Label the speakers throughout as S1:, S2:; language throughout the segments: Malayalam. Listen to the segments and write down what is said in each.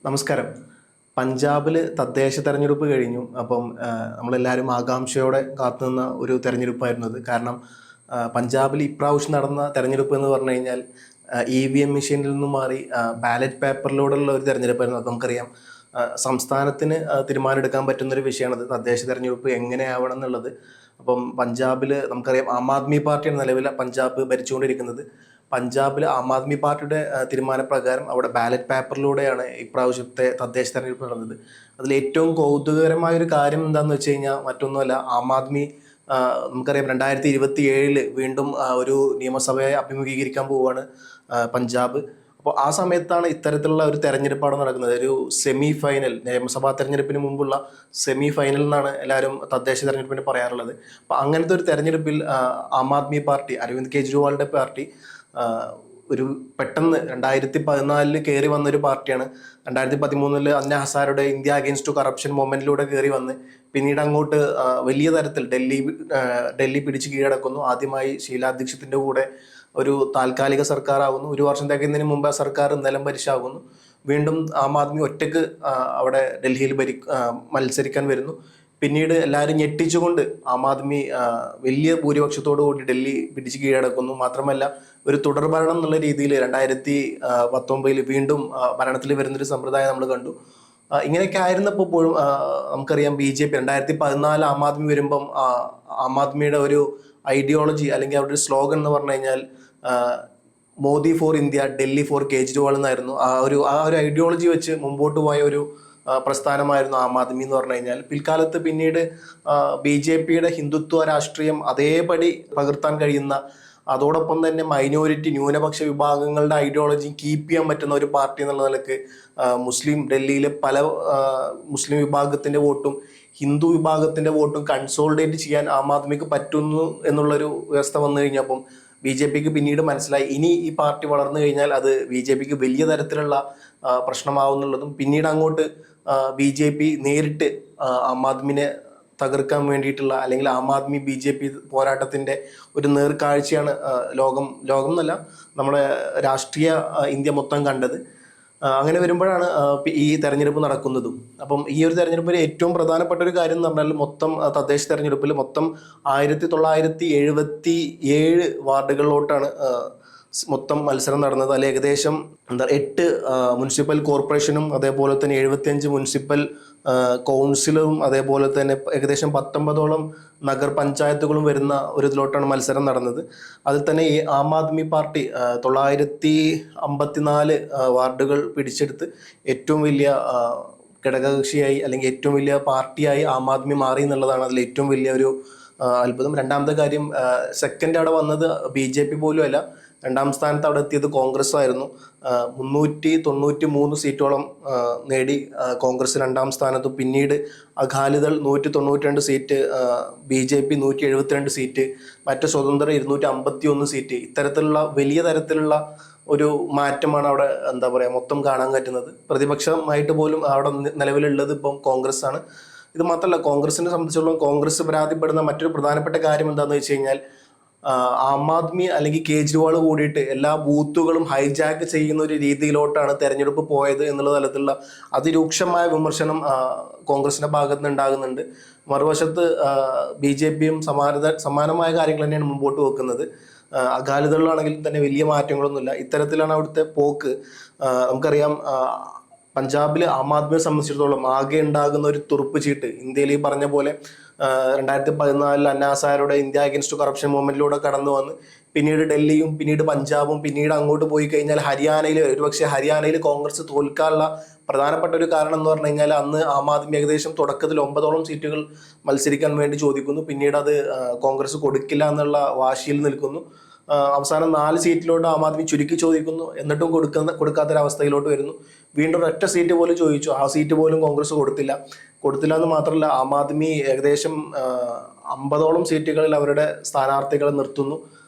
S1: നമസ്കാരം. പഞ്ചാബിൽ തദ്ദേശ തെരഞ്ഞെടുപ്പ് കഴിഞ്ഞു. അപ്പം നമ്മളെല്ലാവരും ആകാംക്ഷയോടെ കാത്തുനിന്ന ഒരു തെരഞ്ഞെടുപ്പായിരുന്നു അത്. കാരണം പഞ്ചാബിൽ ഇപ്രാവശ്യം നടന്ന തെരഞ്ഞെടുപ്പ് എന്ന് പറഞ്ഞു കഴിഞ്ഞാൽ EVM മെഷീനിൽ നിന്നും മാറി ബാലറ്റ് പേപ്പറിലൂടെയുള്ള ഒരു തെരഞ്ഞെടുപ്പായിരുന്നു. അത് നമുക്കറിയാം. സംസ്ഥാനത്തിന് തീരുമാനമെടുക്കാൻ പറ്റുന്നൊരു വിഷയമാണത്, തദ്ദേശ തെരഞ്ഞെടുപ്പ് എങ്ങനെയാവണം എന്നുള്ളത്. അപ്പം പഞ്ചാബിൽ നമുക്കറിയാം ആം ആദ്മി പാർട്ടിയാണ് നിലവിൽ പഞ്ചാബ് ഭരിച്ചുകൊണ്ടിരിക്കുന്നത്. പഞ്ചാബിൽ ആം ആദ്മി പാർട്ടിയുടെ തീരുമാനപ്രകാരം അവിടെ ബാലറ്റ് പേപ്പറിലൂടെയാണ് ഇപ്രാവശ്യത്തെ തദ്ദേശ തെരഞ്ഞെടുപ്പ് നടന്നത്. അതിൽ ഏറ്റവും കൗതുകകരമായ ഒരു കാര്യം എന്താണെന്ന് വെച്ച് കഴിഞ്ഞാൽ മറ്റൊന്നുമല്ല, ആം ആദ്മി നമുക്കറിയാം 2027 വീണ്ടും ഒരു നിയമസഭയെ അഭിമുഖീകരിക്കാൻ പോവുകയാണ് പഞ്ചാബ്. അപ്പോൾ ആ സമയത്താണ് ഇത്തരത്തിലുള്ള ഒരു തെരഞ്ഞെടുപ്പാണ് നടക്കുന്നത്. ഒരു സെമി ഫൈനൽ, നിയമസഭാ തെരഞ്ഞെടുപ്പിന് മുമ്പുള്ള സെമി ഫൈനൽ എന്നാണ് എല്ലാവരും തദ്ദേശ തെരഞ്ഞെടുപ്പിന് പറയാറുള്ളത്. അപ്പോൾ അങ്ങനത്തെ ഒരു തെരഞ്ഞെടുപ്പിൽ ആം ആദ്മി പാർട്ടി, അരവിന്ദ് കെജ്രിവാളിൻ്റെ പാർട്ടി ഒരു പെട്ടെന്ന് 2014 കയറി വന്നൊരു പാർട്ടിയാണ്. 2013 അന്ന ഹസാരുടെ ഇന്ത്യ അഗെയിൻസ്റ്റ് ടു കറപ്ഷൻ മൂവ്മെന്റിലൂടെ കയറി വന്ന് പിന്നീട് അങ്ങോട്ട് വലിയ തരത്തിൽ ഡൽഹി പിടിച്ച് കീഴടക്കുന്നു. ആദ്യമായി ഷീലാ ദീക്ഷിതിന്റെ കൂടെ ഒരു താൽക്കാലിക സർക്കാർ ആകുന്നു. ഒരു വർഷം തികയുന്നതിന് മുമ്പ് ആ സർക്കാർ നിലം പരിശാകുന്നു. വീണ്ടും ആം ആദ്മി ഒറ്റക്ക് അവിടെ ഡൽഹിയിൽ മത്സരിക്കാൻ വരുന്നു. പിന്നീട് എല്ലാവരും ഞെട്ടിച്ചുകൊണ്ട് ആം ആദ്മി വലിയ ഭൂരിപക്ഷത്തോടു കൂടി ഡൽഹി പിടിച്ച് കീഴടക്കുന്നു. മാത്രമല്ല ഒരു തുടർഭരണം എന്നുള്ള രീതിയിൽ 2019 വീണ്ടും ഭരണത്തിൽ വരുന്നൊരു സമ്പ്രദായം നമ്മൾ കണ്ടു. ഇങ്ങനെയൊക്കെ ആയിരുന്നപ്പോൾ പോലും നമുക്കറിയാം BJP 2014 ആം ആദ്മി വരുമ്പം ആം ആദ്മിയുടെ ഒരു ഐഡിയോളജി അല്ലെങ്കിൽ അവരുടെ ഒരു സ്ലോഗൻ എന്ന് പറഞ്ഞു കഴിഞ്ഞാൽ Modi for India, Delhi for Kejriwal എന്നായിരുന്നു. ആ ഒരു ഐഡിയോളജി വെച്ച് മുമ്പോട്ട് പോയ ഒരു പ്രസ്ഥാനമായിരുന്നു ആം ആദ്മി എന്ന് പറഞ്ഞു കഴിഞ്ഞാൽ. പിൽക്കാലത്ത് പിന്നീട് BJPയുടെ ഹിന്ദുത്വ രാഷ്ട്രീയം അതേപടി പകർത്താൻ കഴിയുന്ന, അതോടൊപ്പം തന്നെ മൈനോറിറ്റി ന്യൂനപക്ഷ വിഭാഗങ്ങളുടെ ഐഡിയോളജി കീപ്പ് ചെയ്യാൻ പറ്റുന്ന ഒരു പാർട്ടി എന്നുള്ള നിലക്ക് ഡൽഹിയിലെ പല മുസ്ലിം വിഭാഗത്തിന്റെ വോട്ടും ഹിന്ദു വിഭാഗത്തിന്റെ വോട്ടും കൺസോളിഡേറ്റ് ചെയ്യാൻ ആം ആദ്മിക്ക് പറ്റുന്നു എന്നുള്ളൊരു വ്യവസ്ഥ വന്നു കഴിഞ്ഞപ്പം BJPക്ക് പിന്നീട് മനസ്സിലായി, ഇനി ഈ പാർട്ടി വളർന്നു കഴിഞ്ഞാൽ അത് BJPക്ക് വലിയ തരത്തിലുള്ള പ്രശ്നമാവുന്നുള്ളതും. പിന്നീട് അങ്ങോട്ട് BJP നേരിട്ട് ആം ആദ്മിനെ തകർക്കാൻ വേണ്ടിയിട്ടുള്ള, അല്ലെങ്കിൽ ആം ആദ്മി BJP പോരാട്ടത്തിന്റെ ഒരു നേർക്കാഴ്ചയാണ് ലോകം എന്നല്ല നമ്മുടെ രാഷ്ട്രീയ ഇന്ത്യ മൊത്തം കണ്ടത്. അങ്ങനെ വരുമ്പോഴാണ് ഈ തെരഞ്ഞെടുപ്പ് നടക്കുന്നതും. അപ്പം ഈ ഒരു തെരഞ്ഞെടുപ്പിൽ ഏറ്റവും പ്രധാനപ്പെട്ട ഒരു കാര്യം എന്ന് പറഞ്ഞാൽ മൊത്തം തദ്ദേശ തെരഞ്ഞെടുപ്പിൽ മൊത്തം 1977 വാർഡുകളിലോട്ടാണ് മൊത്തം മത്സരം നടന്നത്. അതിൽ ഏകദേശം 8 മുനിസിപ്പൽ കോർപ്പറേഷനും അതേപോലെ തന്നെ 75 മുനിസിപ്പൽ കൗൺസിലും അതേപോലെ തന്നെ ഏകദേശം 19ഓളം നഗർ പഞ്ചായത്തുകളും വരുന്ന ഒരു ഇതിലോട്ടാണ് മത്സരം നടന്നത്. അതിൽ തന്നെ ഈ ആം ആദ്മി പാർട്ടി 954 വാർഡുകൾ പിടിച്ചെടുത്ത് ഏറ്റവും വലിയ ഘടകകക്ഷിയായി അല്ലെങ്കിൽ ഏറ്റവും വലിയ പാർട്ടിയായി ആം ആദ്മി മാറി എന്നുള്ളതാണ് അതിൽ ഏറ്റവും വലിയ ഒരു അത്ഭുതം. രണ്ടാമത്തെ കാര്യം, സെക്കൻഡ് അവിടെ വന്നത് BJP പോലും അല്ല, രണ്ടാം സ്ഥാനത്ത് അവിടെ എത്തിയത് കോൺഗ്രസ് ആയിരുന്നു. 393 സീറ്റോളം നേടി കോൺഗ്രസ് രണ്ടാം സ്ഥാനത്തും. പിന്നീട് അകാലിദൾ 192 സീറ്റ്, BJP 172 സീറ്റ്, മറ്റ് സ്വതന്ത്രർ 251 സീറ്റ്. ഇത്തരത്തിലുള്ള വലിയ തരത്തിലുള്ള ഒരു മാറ്റമാണ് അവിടെ എന്താ പറയുക മൊത്തം കാണാൻ പറ്റുന്നത്. പ്രതിപക്ഷമായിട്ട് പോലും അവിടെ നിലവിലുള്ളത് ഇപ്പം കോൺഗ്രസ് ആണ്. ഇത് മാത്രമല്ല, കോൺഗ്രസിനെ സംബന്ധിച്ചിടത്തോളം കോൺഗ്രസ് പരാതിപ്പെടുന്ന മറ്റൊരു പ്രധാനപ്പെട്ട കാര്യം എന്താണെന്ന് വെച്ച് കഴിഞ്ഞാൽ ആം ആദ്മി അല്ലെങ്കിൽ കേജ്രിവാൾ കൂടിയിട്ട് എല്ലാ ബൂത്തുകളും ഹൈജാക്ക് ചെയ്യുന്ന ഒരു രീതിയിലോട്ടാണ് തെരഞ്ഞെടുപ്പ് പോയത് എന്നുള്ള തലത്തിലുള്ള അതിരൂക്ഷമായ വിമർശനം കോൺഗ്രസിന്റെ ഭാഗത്ത് നിന്ന് ഉണ്ടാകുന്നുണ്ട്. മറുവശത്ത് BJPയും സമാനമായ കാര്യങ്ങൾ തന്നെയാണ് മുമ്പോട്ട് വെക്കുന്നത്. അകാലിദളിലാണെങ്കിൽ തന്നെ വലിയ മാറ്റങ്ങളൊന്നുമില്ല. ഇത്തരത്തിലാണ് അവിടുത്തെ പോക്ക്. നമുക്കറിയാം പഞ്ചാബിൽ ആം ആദ്മിയെ സംബന്ധിച്ചിടത്തോളം ആകെ ഉണ്ടാകുന്ന ഒരു തുറുപ്പ് ചീട്ട് ഇന്ത്യയിൽ ഈ പറഞ്ഞ പോലെ 2014 അന്ന ഹസാരുടെ ഇന്ത്യ അഗെയിൻസ്റ്റ് കറപ്ഷൻ മൂവ്മെന്റിലൂടെ കടന്നു വന്ന് പിന്നീട് ഡൽഹിയും പിന്നീട് പഞ്ചാബും പിന്നീട് അങ്ങോട്ട് പോയി കഴിഞ്ഞാൽ ഒരുപക്ഷെ ഹരിയാനയിൽ കോൺഗ്രസ് തോൽക്കാനുള്ള പ്രധാനപ്പെട്ട ഒരു കാരണം എന്ന് പറഞ്ഞു കഴിഞ്ഞാൽ അന്ന് ആം ആദ്മി ഏകദേശം തുടക്കത്തിൽ 9ഓളം സീറ്റുകൾ മത്സരിക്കാൻ വേണ്ടി ചോദിക്കുന്നു. പിന്നീട് അത് കോൺഗ്രസ് കൊടുക്കില്ല എന്നുള്ള വാശിയിൽ നിൽക്കുന്നു. അവസാനം 4 സീറ്റിലോട്ട് ആം ആദ്മി ചുരുക്കി ചോദിക്കുന്നു, എന്നിട്ടും കൊടുക്കാത്തൊരവസ്ഥയിലോട്ട് വരുന്നു. വീണ്ടും ഒറ്റ സീറ്റ് പോലും ചോദിച്ചു, ആ സീറ്റ് പോലും കോൺഗ്രസ് കൊടുത്തില്ല എന്ന് മാത്രമല്ല, ആം ആദ്മി ഏകദേശം 50ഓളം സീറ്റുകളിൽ അവരുടെ സ്ഥാനാർത്ഥികളെ നിർത്തുന്നു.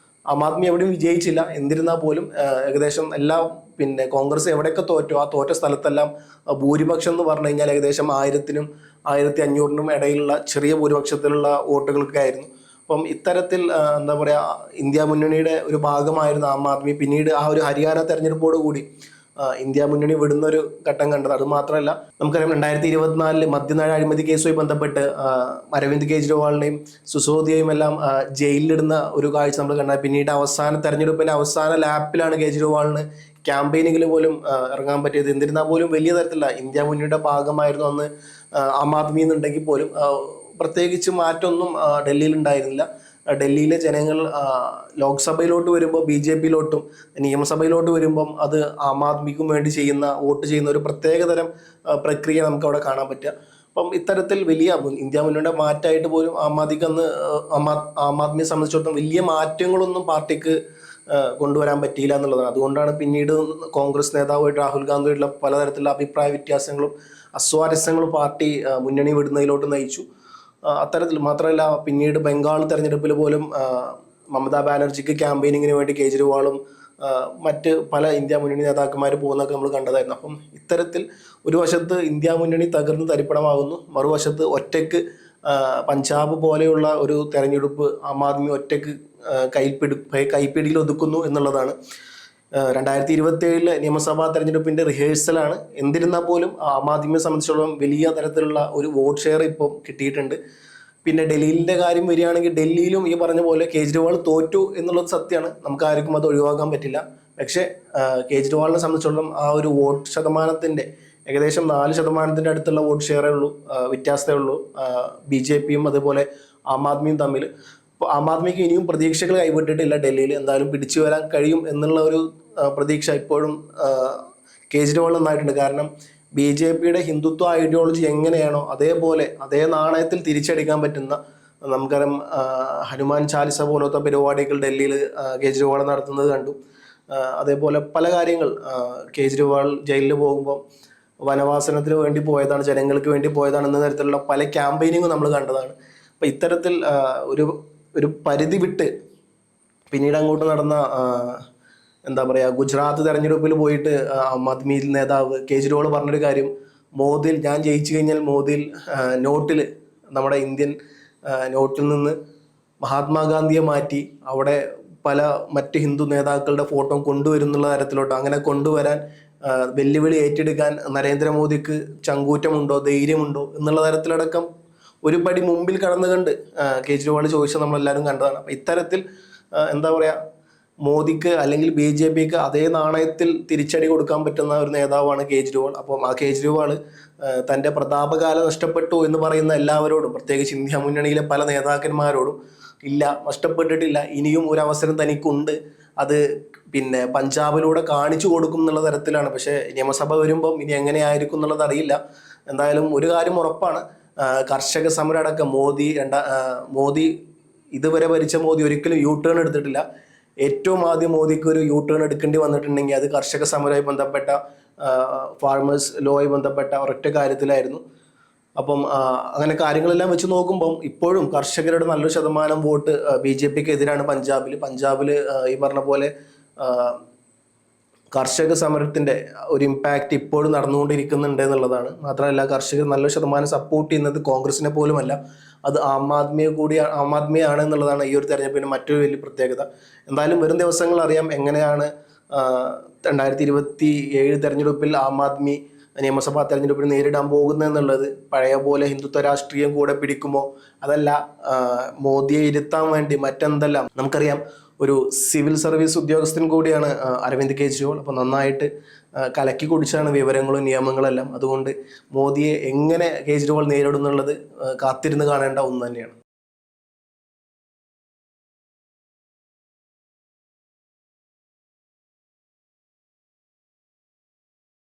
S1: ആം ആദ്മി എവിടെയും വിജയിച്ചില്ല. എന്നിരുന്നാൽ പോലും ഏകദേശം കോൺഗ്രസ് എവിടെയൊക്കെ തോറ്റോ ആ തോറ്റ സ്ഥലത്തെല്ലാം ഭൂരിപക്ഷം എന്ന് പറഞ്ഞു കഴിഞ്ഞാൽ ഏകദേശം 1000-നും 1500-നും ഇടയിലുള്ള ചെറിയ ഭൂരിപക്ഷത്തിലുള്ള വോട്ടുകളൊക്കെ ആയിരുന്നു. അപ്പം ഇത്തരത്തിൽ എന്താ പറയുക ഇന്ത്യ മുന്നണിയുടെ ഒരു ഭാഗമായിരുന്ന ആം ആദ്മി പിന്നീട് ആ ഒരു ഹരിയാന തെരഞ്ഞെടുപ്പോട് കൂടി ഇന്ത്യ മുന്നണി വിടുന്ന ഒരു ഘട്ടം കണ്ടത്. അത് മാത്രമല്ല നമുക്കറിയാം 2024 മദ്യനയ അഴിമതി കേസുമായി ബന്ധപ്പെട്ട് അരവിന്ദ് കെജ്രിവാളിനെയും സിസോദിയയും എല്ലാം ജയിലിലിടുന്ന ഒരു കാഴ്ച നമ്മൾ കണ്ടത്. പിന്നീട് അവസാന തെരഞ്ഞെടുപ്പിന്റെ അവസാന ലാപ്പിലാണ് കെജ്രിവാളിന് ക്യാമ്പയിനിങ്ങിൽ പോലും ഇറങ്ങാൻ പറ്റിയത്. എന്നിരുന്നാൽ പോലും വലിയ തരത്തിലുള്ള ഇന്ത്യ മുന്നണിയുടെ ഭാഗമായിരുന്നു അന്ന് ആം ആദ്മി എന്നുണ്ടെങ്കിൽ പോലും പ്രത്യേകിച്ച് മാറ്റമൊന്നും ഡൽഹിയിൽ ഉണ്ടായിരുന്നില്ല. ഡൽഹിയിലെ ജനങ്ങൾ ലോക്സഭയിലോട്ട് വരുമ്പോൾ BJP-യിലോട്ടും നിയമസഭയിലോട്ട് വരുമ്പം അത് ആം ആദ്മിക്കും വേണ്ടി വോട്ട് ചെയ്യുന്ന ഒരു പ്രത്യേകതരം പ്രക്രിയ നമുക്ക് അവിടെ കാണാൻ പറ്റുക. അപ്പം ഇത്തരത്തിൽ വലിയ ഇന്ത്യ മുന്നണിയുടെ മാറ്റമായിട്ട് പോലും ആം ആദ്മിയെ സംബന്ധിച്ചിടത്തോളം വലിയ മാറ്റങ്ങളൊന്നും പാർട്ടിക്ക് കൊണ്ടുവരാൻ പറ്റിയില്ല എന്നുള്ളതാണ്. അതുകൊണ്ടാണ് പിന്നീട് കോൺഗ്രസ് നേതാവായിട്ട് രാഹുൽ ഗാന്ധിയായിട്ടുള്ള പലതരത്തിലുള്ള അഭിപ്രായ വ്യത്യാസങ്ങളും അസ്വാരസ്യങ്ങളും പാർട്ടി മുന്നണി വിടുന്നതിലോട്ട് നയിച്ചു. അത്തരത്തിൽ മാത്രമല്ല പിന്നീട് ബംഗാൾ തെരഞ്ഞെടുപ്പിൽ പോലും മമതാ ബാനർജിക്ക് ക്യാമ്പയിനിങ്ങിന് വേണ്ടി കേജ്രിവാളും മറ്റ് പല ഇന്ത്യ മുന്നണി നേതാക്കന്മാർ പോകുന്നതൊക്കെ നമ്മൾ കണ്ടതായിരുന്നു. അപ്പം ഇത്തരത്തിൽ ഒരു വശത്ത് ഇന്ത്യ മുന്നണി തകർന്ന് തരിപ്പണമാകുന്നു, മറുവശത്ത് ഒറ്റയ്ക്ക് പഞ്ചാബ് പോലെയുള്ള ഒരു തെരഞ്ഞെടുപ്പ് ആം ആദ്മി ഒറ്റയ്ക്ക് കൈപ്പിടിയിൽ ഒതുക്കുന്നു എന്നുള്ളതാണ്. 2027 നിയമസഭാ തെരഞ്ഞെടുപ്പിന്റെ റിഹേഴ്സലാണ്. എന്നിരുന്നാൽ പോലും ആം ആദ്മിയെ സംബന്ധിച്ചിടത്തോളം വലിയ തരത്തിലുള്ള ഒരു വോട്ട് ഷെയർ ഇപ്പോൾ കിട്ടിയിട്ടുണ്ട്. പിന്നെ ഡൽഹിയിലെ കാര്യം വരികയാണെങ്കിൽ ഡൽഹിയിലും ഈ പറഞ്ഞ പോലെ കേജ്രിവാൾ തോറ്റു എന്നുള്ളത് സത്യമാണ്, നമുക്ക് ആർക്കും അത് ഒഴിവാക്കാൻ പറ്റില്ല. പക്ഷേ കേജ്രിവാളിനെ സംബന്ധിച്ചിടത്തോളം ആ ഒരു വോട്ട് ശതമാനത്തിന്റെ ഏകദേശം 4% അടുത്തുള്ള വോട്ട് ഷെയറേ ഉള്ളൂ, വ്യത്യാസമേ ഉള്ളൂ BJP-യും അതുപോലെ ആം ആദ്മിയും തമ്മിൽ. അപ്പോൾ ആം ആദ്മിക്ക് ഇനിയും പ്രതീക്ഷകൾ കൈവിട്ടിട്ടില്ല. ഡൽഹിയിൽ എന്തായാലും പിടിച്ചു വരാൻ കഴിയും എന്നുള്ള ഒരു പ്രതീക്ഷ ഇപ്പോഴും കേജ്രിവാൾ നന്നായിട്ടുണ്ട്. കാരണം BJP-യുടെ ഹിന്ദുത്വ ഐഡിയോളജി എങ്ങനെയാണോ അതേപോലെ അതേ നാണയത്തിൽ തിരിച്ചടിക്കാൻ പറ്റുന്ന, നമുക്കറിയാം ഹനുമാൻ ചാലിസ പോലത്തെ പരിപാടികൾ ഡൽഹിയിൽ കേജ്രിവാൾ നടത്തുന്നത് കണ്ടു. അതേപോലെ പല കാര്യങ്ങൾ കേജ്രിവാൾ ജയിലിൽ പോകുമ്പോൾ വനവാസനത്തിന് വേണ്ടി പോയതാണ്, ജനങ്ങൾക്ക് വേണ്ടി പോയതാണ് എന്ന തരത്തിലുള്ള പല ക്യാമ്പയിനിങ്ങും നമ്മൾ കണ്ടതാണ്. അപ്പം ഇത്തരത്തിൽ ഒരു പരിധി വിട്ട് പിന്നീട് അങ്ങോട്ട് നടന്ന എന്താ പറയുക ഗുജറാത്ത് തെരഞ്ഞെടുപ്പിൽ പോയിട്ട് ആം ആദ്മി നേതാവ് കേജ്രിവാൾ പറഞ്ഞൊരു കാര്യം, മോദിയിൽ ഞാൻ ജയിച്ചു കഴിഞ്ഞാൽ മോദിയിൽ നോട്ടിൽ നമ്മുടെ ഇന്ത്യൻ നോട്ടിൽ നിന്ന് മഹാത്മാഗാന്ധിയെ മാറ്റി അവിടെ പല മറ്റ് ഹിന്ദു നേതാക്കളുടെ ഫോട്ടോ കൊണ്ടുവരുന്നുള്ള തരത്തിലോട്ട്, അങ്ങനെ കൊണ്ടുവരാൻ വെല്ലുവിളി ഏറ്റെടുക്കാൻ നരേന്ദ്രമോദിക്ക് ചങ്കൂറ്റമുണ്ടോ ധൈര്യമുണ്ടോ എന്നുള്ള തരത്തിലടക്കം ഒരു പടി മുമ്പിൽ കടന്നു കണ്ട് കേജ്രിവാൾ ചോദിച്ചാൽ നമ്മളെല്ലാവരും കണ്ടതാണ്. അപ്പം ഇത്തരത്തിൽ എന്താ പറയുക മോദിക്ക് അല്ലെങ്കിൽ BJP-ക്ക് അതേ നാണയത്തിൽ തിരിച്ചടി കൊടുക്കാൻ പറ്റുന്ന ഒരു നേതാവാണ് കേജ്രിവാൾ. അപ്പം ആ കേജ്രിവാൾ തൻ്റെ പ്രതാപകാലം നഷ്ടപ്പെട്ടു എന്ന് പറയുന്ന എല്ലാവരോടും, പ്രത്യേകിച്ച് ഇന്ത്യ മുന്നണിയിലെ പല നേതാക്കന്മാരോടും, ഇല്ല നഷ്ടപ്പെട്ടിട്ടില്ല, ഇനിയും ഒരു അവസരം തനിക്കുണ്ട്, അത് പിന്നെ പഞ്ചാബിലൂടെ കാണിച്ചു കൊടുക്കും എന്നുള്ള തരത്തിലാണ്. പക്ഷേ നിയമസഭ വരുമ്പം ഇനി എങ്ങനെയായിരിക്കും എന്നുള്ളത് അറിയില്ല. എന്തായാലും ഒരു കാര്യം ഉറപ്പാണ്, കർഷക സമരം അടക്കം മോദി ഇതുവരെ ഭരിച്ച മോദി ഒരിക്കലും ടേൺ എടുത്തിട്ടില്ല. ഏറ്റവും ആദ്യം മോദിക്ക് ഒരു ടേൺ എടുക്കേണ്ടി വന്നിട്ടുണ്ടെങ്കിൽ അത് കർഷക സമരവുമായി ബന്ധപ്പെട്ട ഫാർമേഴ്സ് ലോയുമായി ബന്ധപ്പെട്ട ഒരൊറ്റ കാര്യത്തിലായിരുന്നു. അപ്പം അങ്ങനെ കാര്യങ്ങളെല്ലാം വെച്ച് നോക്കുമ്പം ഇപ്പോഴും കർഷകരുടെ നല്ലൊരു ശതമാനം വോട്ട് BJP-ക്ക് എതിരാണ് പഞ്ചാബിൽ ഈ പറഞ്ഞ പോലെ കർഷക സമരത്തിന്റെ ഒരു ഇമ്പാക്റ്റ് ഇപ്പോഴും നടന്നുകൊണ്ടിരിക്കുന്നുണ്ട് എന്നുള്ളതാണ്. മാത്രമല്ല കർഷകർ നല്ലൊരു ശതമാനം സപ്പോർട്ട് ചെയ്യുന്നത് കോൺഗ്രസിനെ പോലുമല്ല, അത് ആം ആദ്മിയാണ് എന്നുള്ളതാണ് ഈ ഒരു തെരഞ്ഞെടുപ്പിന്റെ മറ്റൊരു വലിയ പ്രത്യേകത. എന്തായാലും വരും ദിവസങ്ങൾ അറിയാം എങ്ങനെയാണ് 2027 തെരഞ്ഞെടുപ്പിൽ ആം ആദ്മി നിയമസഭാ തെരഞ്ഞെടുപ്പിൽ നേരിടാൻ പോകുന്നത് എന്നുള്ളത്. പഴയ പോലെ ഹിന്ദുത്വ രാഷ്ട്രീയം കൂടെ പിടിക്കുമോ, അതല്ല മോദിയെ ഇരുത്താൻ വേണ്ടി മറ്റെന്തെല്ലാം. നമുക്കറിയാം ഒരു സിവിൽ സർവീസ് ഉദ്യോഗസ്ഥൻ കൂടിയാണ് അരവിന്ദ് കെജ്രിവാൾ. അപ്പോൾ നന്നായിട്ട് കലക്കി കുടിച്ചാണ് വിവരങ്ങളും നിയമങ്ങളെല്ലാം. അതുകൊണ്ട് മോദിയെ എങ്ങനെ കേജ്രിവാൾ നേരിടുന്നുള്ളത് കാത്തിരുന്ന് കാണേണ്ട ഒന്ന് തന്നെയാണ്.